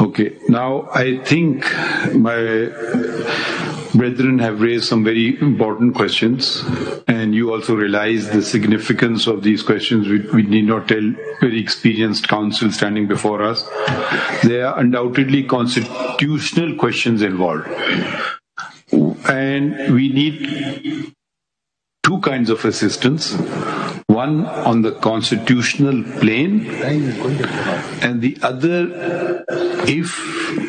Okay, now I think my brethren have raised some very important questions, and you also realize the significance of these questions. We need not tell very experienced counsel standing before us. There are undoubtedly constitutional questions involved, and we need two kinds of assistance. One on the constitutional plane, and the other, if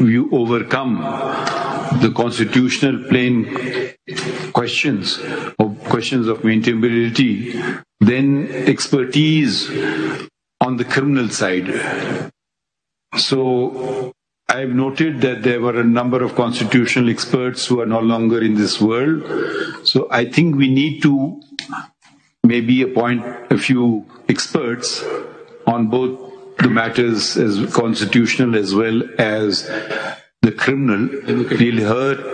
you overcome the constitutional plane questions or questions of maintainability, then expertise on the criminal side. So I've noted that there were a number of constitutional experts who are no longer in this world. So I think we need to maybe appoint a few experts on both the matters as constitutional as well as the criminal.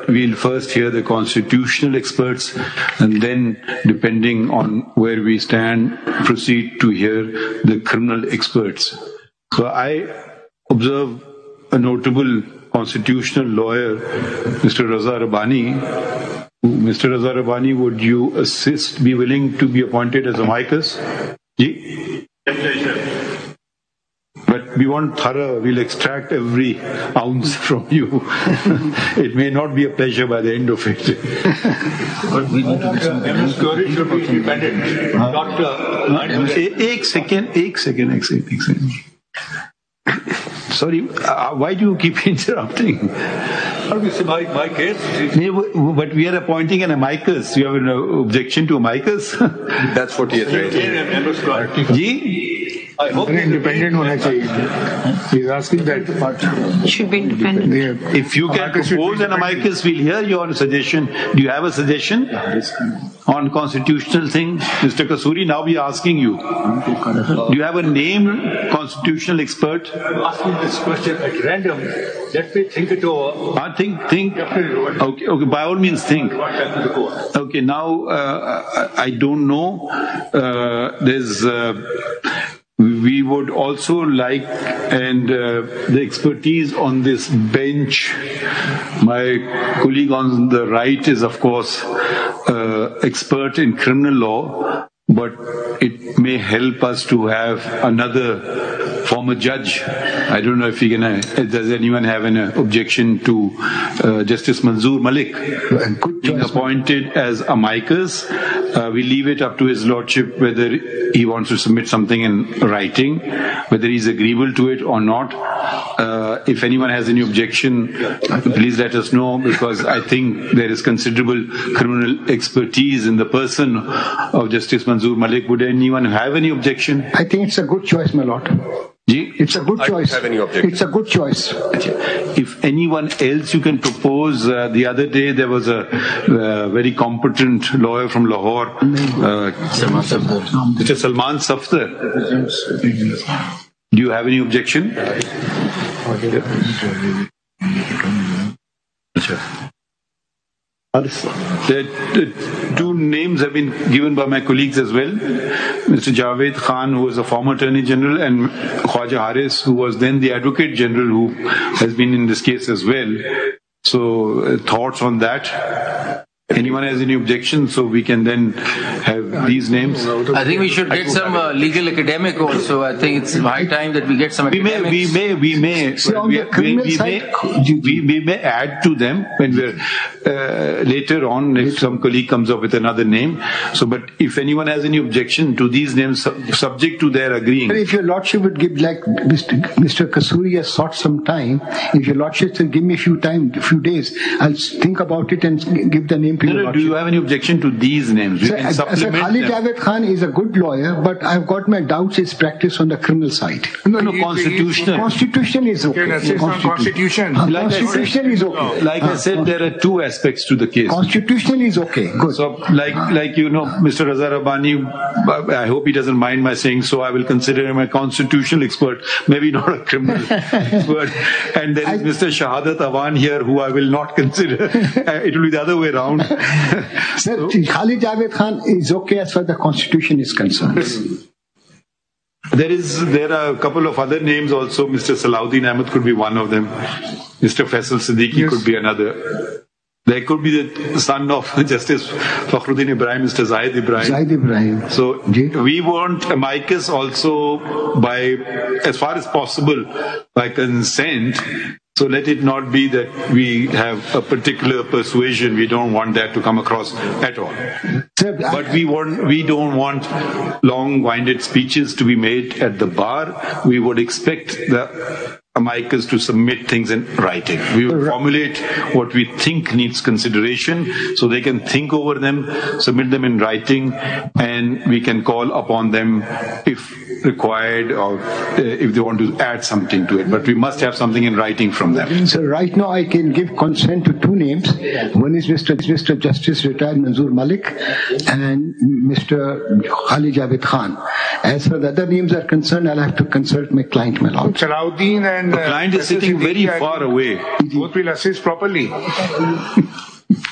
We'll first hear the constitutional experts, and then, depending on where we stand, proceed to hear the criminal experts. So I observe a notable constitutional lawyer, Mr. Raza Rabbani. Mr. Raza Rabbani, would you be willing to be appointed as amicus? Yes, but we want thorough, we'll extract every ounce from you. It may not be a pleasure by the end of it. But we need to get some Story should be independent. Ek second. Sorry, why do you keep interrupting? How do you say my case? But we are appointing an amicus. You have an objection to amicus? That's what he has raised. I hope independent होना चाहिए. He's asking that It should be independent. If you can propose an amicus, we'll hear your suggestion. Do you have a suggestion on constitutional thing? Mr. Kasuri, now we are asking you. Do you have a named constitutional expert? asking this question at random. Let me think it over. Think. Okay, by all means think. Okay, now I don't know. We would also like, and the expertise on this bench, my colleague on the right is of course expert in criminal law, but it may help us to have another former judge. I don't know if does anyone have an objection to Justice Manzoor Malik being appointed as amicus? We leave it up to his lordship whether he wants to submit something in writing, whether he's agreeable to it or not. If anyone has any objection, please let us know, because I think there is considerable criminal expertise in the person of Justice Manzoor Malik. Would anyone have any objection? I think it's a good choice, my lord. It's a good choice. I don't have any objection. It's a good choice. If anyone else you can propose, the other day there was a very competent lawyer from Lahore, Mr. Salman Safdar. Do you have any objection? The two names have been given by my colleagues as well. Mr. Javed Khan, who was a former Attorney General, and Khwaja Haris, who was then the Advocate General, who has been in this case as well. So, thoughts on that? Anyone has any objections, so we can then have these names? I think we should get some legal academic also. I think it's high time that we get some academics. We may add to them when we're later on, if some colleague comes up with another name. So, but if anyone has any objection to these names, subject to their agreeing. But if your lordship would give, like Mr. Kasuri has sought some time, if your lordship said, give me a few days, I'll think about it and give the name. No, do you have any objection to these names? We can supplement Khalid Javed Khan is a good lawyer, but I've got my doubts his practice on the criminal side. No, constitutional. Constitution is okay. Constitution is okay. Like I said, there are two aspects to the case. Constitution is okay. Good. So, like you know, Mr. Raza Rabbani, I hope he doesn't mind my saying so. I will consider him a constitutional expert, maybe not a criminal expert. And there is Mr. Shahadat Awan here, who I will not consider. It will be the other way around. Sir, Khalid Javed Khan is okay as far as the constitution is concerned. There are a couple of other names also. Mr. Salahuddin Ahmed could be one of them. Mr. Faisal Siddiqui could be another. There could be the son of Justice Fakhruddin Ibrahim, Mr. Zahid Ibrahim. Zahid Ibrahim. So we want amicus also by, as far as possible, by consent. So let it not be that we have a particular persuasion. We don't want that to come across at all. But we don't want long-winded speeches to be made at the bar. We would expect the amicus to submit things in writing. We will formulate what we think needs consideration so they can think over them, submit them in writing, and we can call upon them if required or if they want to add something to it. But we must have something in writing from them. So right now I can give consent to two names. One is Mr. Justice retired Manzoor Malik and Mr. Khalid Javed Khan. As for the other names are concerned, I'll have to consult my client, my lord. Salahuddin and The client is sitting very far away. Both will assist properly.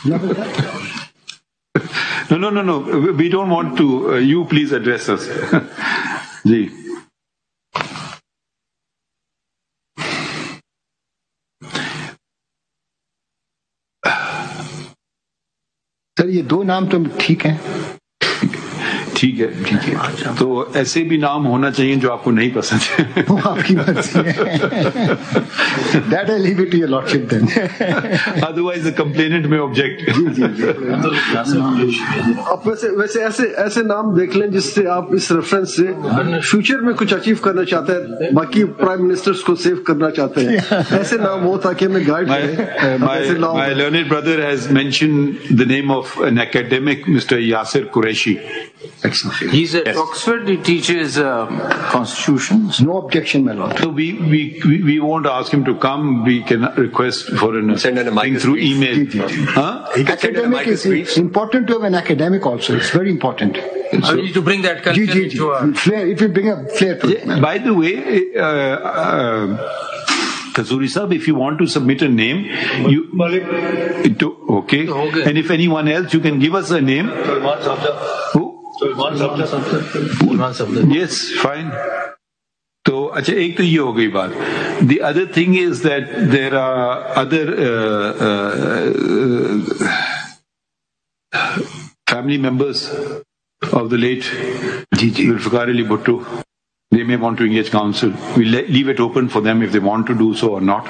No. We don't want to. You please address us. Ji. Sir ये दो नाम तो ठीक हैं. ठीक है. तो ऐसे भी नाम होना चाहिए जो आपको नहीं पसंद है. वो आपकी मर्जी है. That I leave it to your lordship then. Otherwise the complainant may object. आप वैसे ऐसे नाम देख लें जिससे आप इस रेफरेंस से फ्यूचर में कुछ अचीव करना चाहते हैं, बाकी प्राइम मिनिस्टर्स को सेव करना चाहते हैं, ऐसे नाम हो ताकि हमें गाइड करें. My learned brother has mentioned the name of an academic, Mr. Yasir Qureshi. He's at Oxford. He teaches constitutions. No objection, my lord. So we won't ask him to come. We can request for Send an thing through email. Huh? Academic is important to have an academic also. It's very important. So, to bring that culture into our... Flair, it will bring a flair to it. By the way, Kazuri Sahab, if you want to submit a name, okay. And if anyone else, you can give us a name. Who? Yes, fine. तो अच्छा एक तो ये हो गई बात. The other thing is that there are other family members of the late Zulfiqar Bhutto. They may want to engage counsel. We leave it open for them if they want to do so or not.